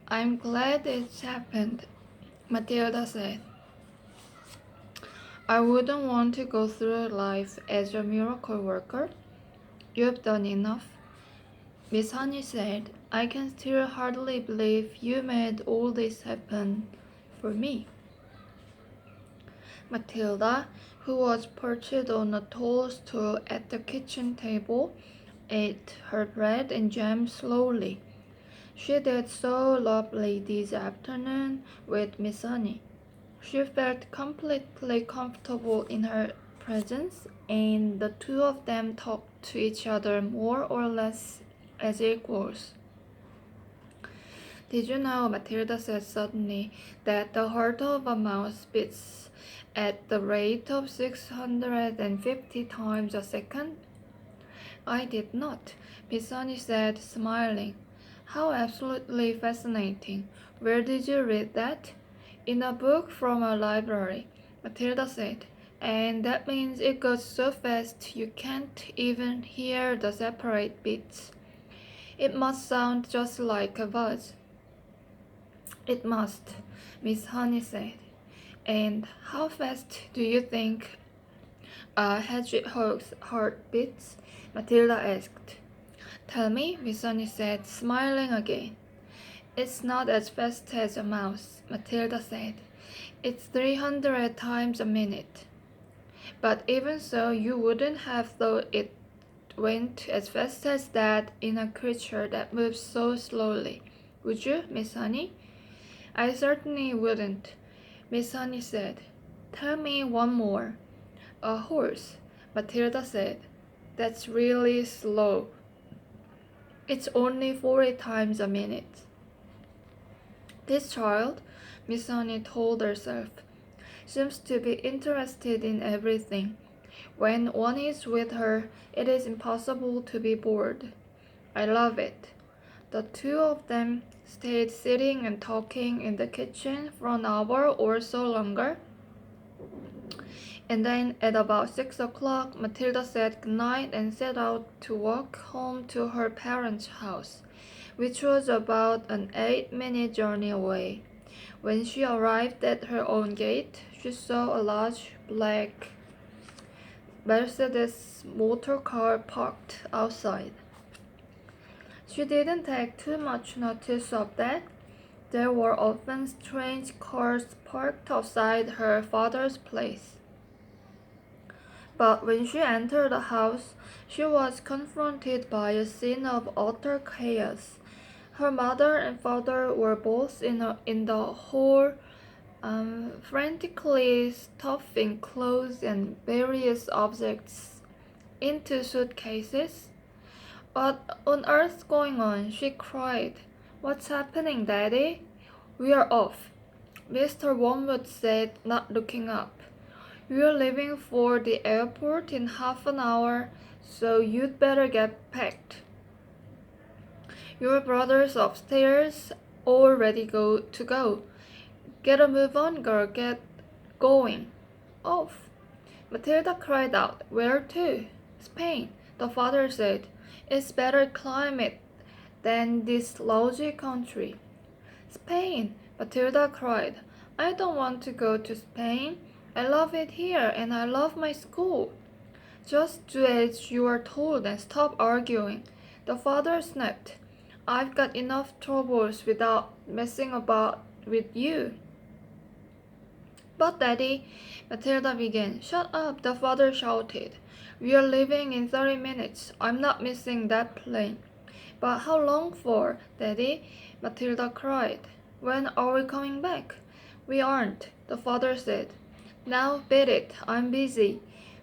I'm glad it's happened, Matilda said. I wouldn't want to go through life as a miracle worker. You've done enough. Miss Honey said, I can still hardly believe you made all this happen for me. Matilda, who was perched on a tall stool at the kitchen table, ate her bread and jam slowly. She did so lovely this afternoon with Miss Honey. She felt completely comfortable in her presence, and the two of them talked to each other more or less as equals. Did you know, Matilda said suddenly, that the heart of a mouse beats at the rate of 650 times a second? I did not, Miss Honey said, smiling. How absolutely fascinating. Where did you read that? In a book from a library, Matilda said. And that means it goes so fast you can't even hear the separate beats. It must sound just like a buzz. It must, Miss Honey said. And how fast do you think a hedgehog's heart beats? Matilda asked. Tell me, Miss Honey said, smiling again. It's not as fast as a mouse, Matilda said. It's 300 times a minute. But even so, you wouldn't have thought it went as fast as that in a creature that moves so slowly. Would you, Miss Honey? I certainly wouldn't, Miss Honey said. Tell me one more. A horse, Matilda said. That's really slow. It's only 40 times a minute. This child, Miss Honey told herself, seems to be interested in everything. When one is with her, it is impossible to be bored. I love it. The two of them stayed sitting and talking in the kitchen for an hour or so longer. And then at about 6 o'clock, Matilda said goodnight and set out to walk home to her parents' house, which was about an 8-minute journey away. When she arrived at her own gate, she saw a large black Mercedes motor car parked outside. She didn't take too much notice of that. There were often strange cars parked outside her father's place. But when she entered the house, she was confronted by a scene of utter chaos. Her mother and father were both in the hall, frantically stuffing clothes and various objects into suitcases. What on earth's going on? She cried. What's happening, Daddy? We are off, Mr. Wormwood said, not looking up. We're leaving for the airport in half an hour, so you'd better get packed. Your brother's upstairs, all ready to go. Get a move on, girl, get going. Off. Matilda cried out. Where to? Spain, the father said. It's better climate than this lousy country. Spain, Matilda cried. I don't want to go to Spain. I love it here and I love my school. Just do as you are told and stop arguing, the father snapped. I've got enough troubles without messing about with you. But Daddy, Matilda began. Shut up, the father shouted. We are leaving in 30 minutes. I'm not missing that plane. But how long for, Daddy? Matilda cried. When are we coming back? We aren't, the father said. Now beat it, I'm busy.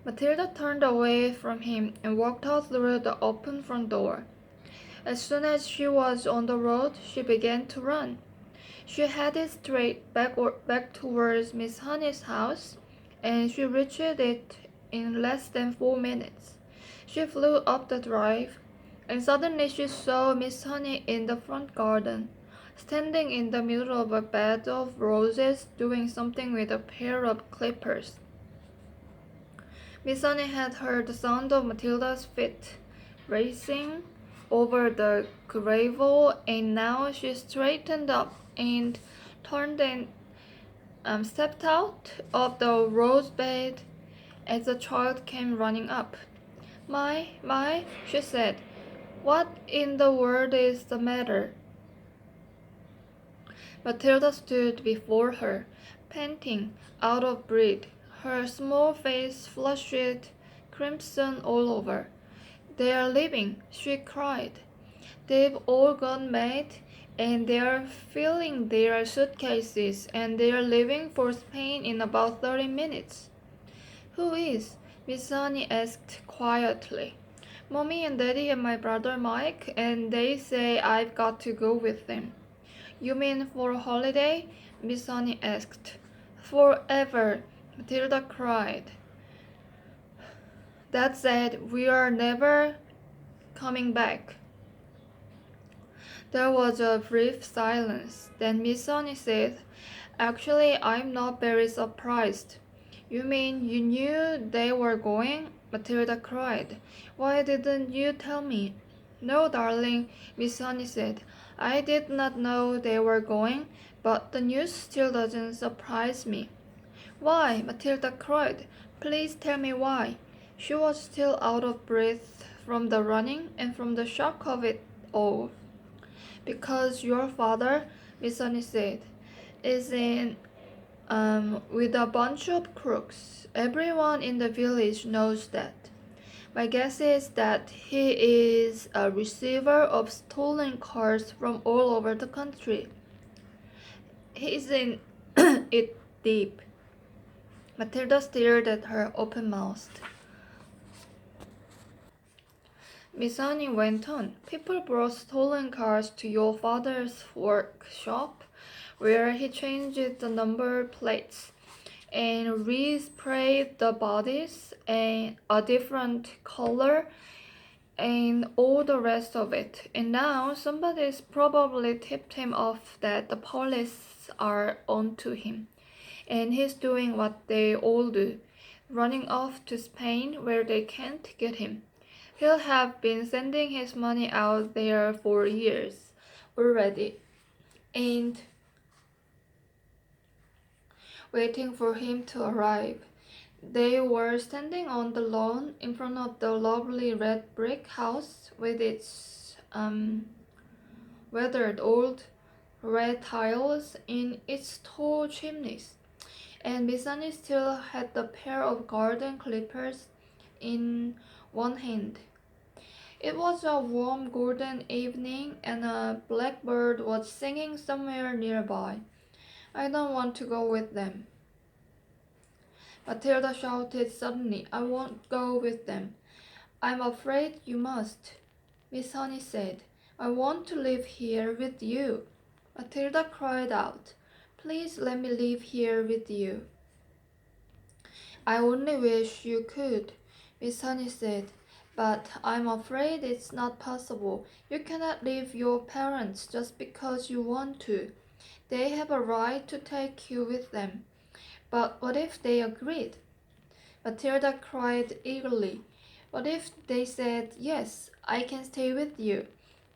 Matilda turned away from him and walked out through the open front door. As soon as she was on the road, she began to run. She headed straight back towards Miss Honey's house, and she reached it in less than 4 minutes. She flew up the drive, and suddenly she saw Miss Honey in the front garden, standing in the middle of a bed of roses doing something with a pair of clippers. Miss Honey had heard the sound of Matilda's feet racing over the gravel, and now she straightened up and turned and stepped out of the rose bed as the child came running up. My, she said. What in the world is the matter? Matilda stood before her, panting, out of breath, her small face flushed crimson all over. They're leaving, she cried. They've all gone mad, and they're filling their suitcases, and they're leaving for Spain in about 30 minutes. Who is? Miss Sunny asked quietly. Mommy and Daddy and my brother Mike, and they say I've got to go with them. You mean for a holiday? Miss Sunny asked. Forever, Matilda cried. That said, we are never coming back. There was a brief silence. Then Miss Sunny said, Actually, I'm not very surprised. You mean you knew they were going? Matilda cried. Why didn't you tell me? No, darling, Miss Sunny said. I did not know they were going, but the news still doesn't surprise me. Why? Matilda cried. Please tell me why. She was still out of breath from the running and from the shock of it all. Because your father, Miss Sunny said, is in with a bunch of crooks. Everyone in the village knows that. My guess is that he is a receiver of stolen cars from all over the country. He's in it deep. Matilda stared at her open-mouthed. Miss Annie went on. People brought stolen cars to your father's workshop, where he changed the number plates and resprayed the bodies a different color and all the rest of it. And now somebody's probably tipped him off that the police are onto him. And he's doing what they all do, running off to Spain where they can't get him. He'll have been sending his money out there for years already, and waiting for him to arrive. They were standing on the lawn in front of the lovely red brick house with its weathered old red tiles in its tall chimneys. And Miss Sunny still had the pair of garden clippers in one hand. It was a warm golden evening and a blackbird was singing somewhere nearby. I don't want to go with them. Matilda shouted suddenly. I won't go with them. I'm afraid you must, Miss Honey said. I want to live here with you. Matilda cried out. Please let me live here with you. I only wish you could, Miss Honey said. But I'm afraid it's not possible. You cannot leave your parents just because you want to. They have a right to take you with them. But what if they agreed? Matilda cried eagerly. What if they said, yes, I can stay with you?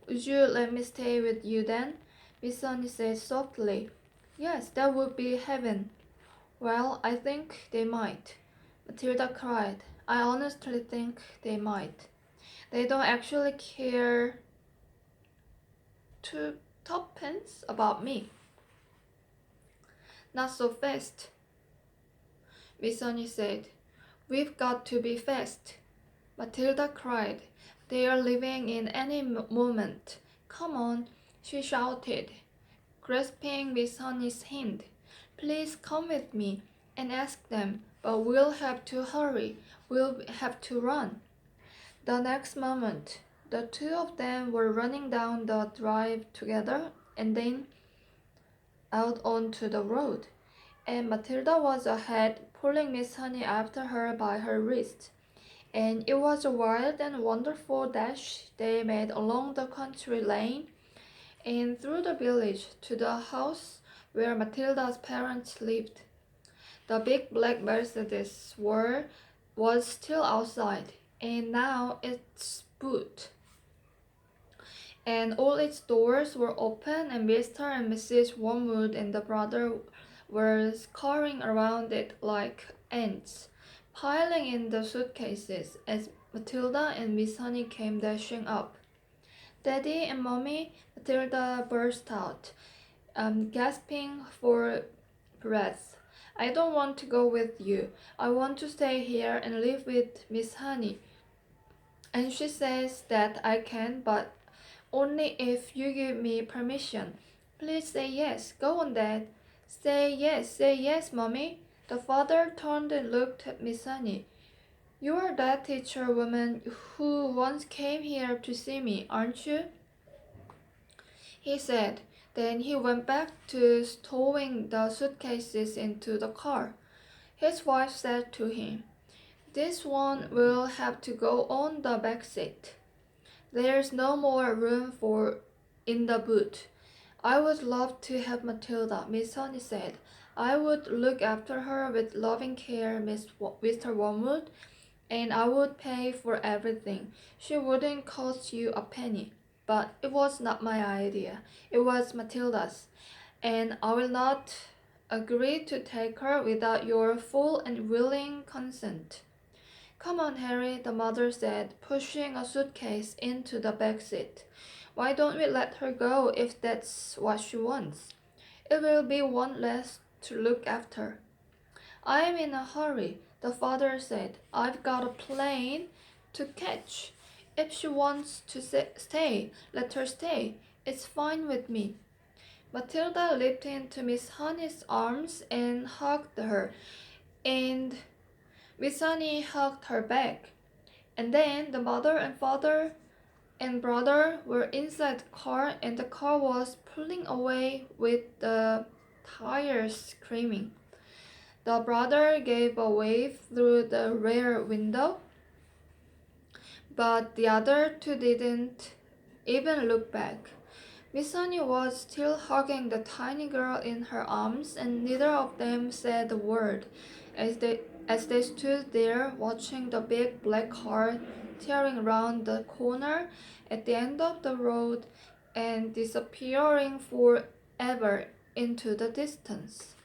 Would you let me stay with you then? Miss Sunny said softly. Yes, that would be heaven. Well, I think they might. Matilda cried. I honestly think they might. They don't actually care tuppence about me. Not so fast, Miss Sunny said. We've got to be fast. Matilda cried. They are leaving in any moment. Come on, she shouted, grasping Miss Sunny's hand. Please come with me and ask them, but we'll have to hurry. We'll have to run. The next moment, the two of them were running down the drive together and then out onto the road. And Matilda was ahead, pulling Miss Honey after her by her wrist. And it was a wild and wonderful dash they made along the country lane and through the village to the house where Matilda's parents lived. The big black Mercedes was still outside, and now its boot and all its doors were open, and Mr. and Mrs. Wormwood and the brother were scurrying around it like ants, piling in the suitcases as Matilda and Miss Honey came dashing up. "Daddy and Mommy," Matilda burst out, gasping for breath. "I don't want to go with you. I want to stay here and live with Miss Honey. And she says that I can, but only if you give me permission. Please say yes. Go on, Dad. Say yes, Mommy." The father turned and looked at Miss Honey. "You are that teacher woman who once came here to see me, aren't you?" he said. Then he went back to stowing the suitcases into the car. His wife said to him, "This one will have to go on the back seat. There's no more room for in the boot." "I would love to have Matilda," Miss Honey said. "I would look after her with loving care, Mr. Wormwood, and I would pay for everything. She wouldn't cost you a penny." But it was not my idea. It was Matilda's, and I will not agree to take her without your full and willing consent. "Come on, Harry," the mother said, pushing a suitcase into the back seat. "Why don't we let her go if that's what she wants? It will be one less to look after." "I'm in a hurry," the father said. "I've got a plane to catch. If she wants to stay, let her stay. It's fine with me." Matilda leaped into Miss Honey's arms and hugged her, and Miss Honey hugged her back. And then the mother and father and brother were inside the car, and the car was pulling away with the tires screaming. The brother gave a wave through the rear window, but the other two didn't even look back. Miss Honey was still hugging the tiny girl in her arms, and neither of them said a word as they stood there watching the big black car tearing round the corner at the end of the road and disappearing forever into the distance.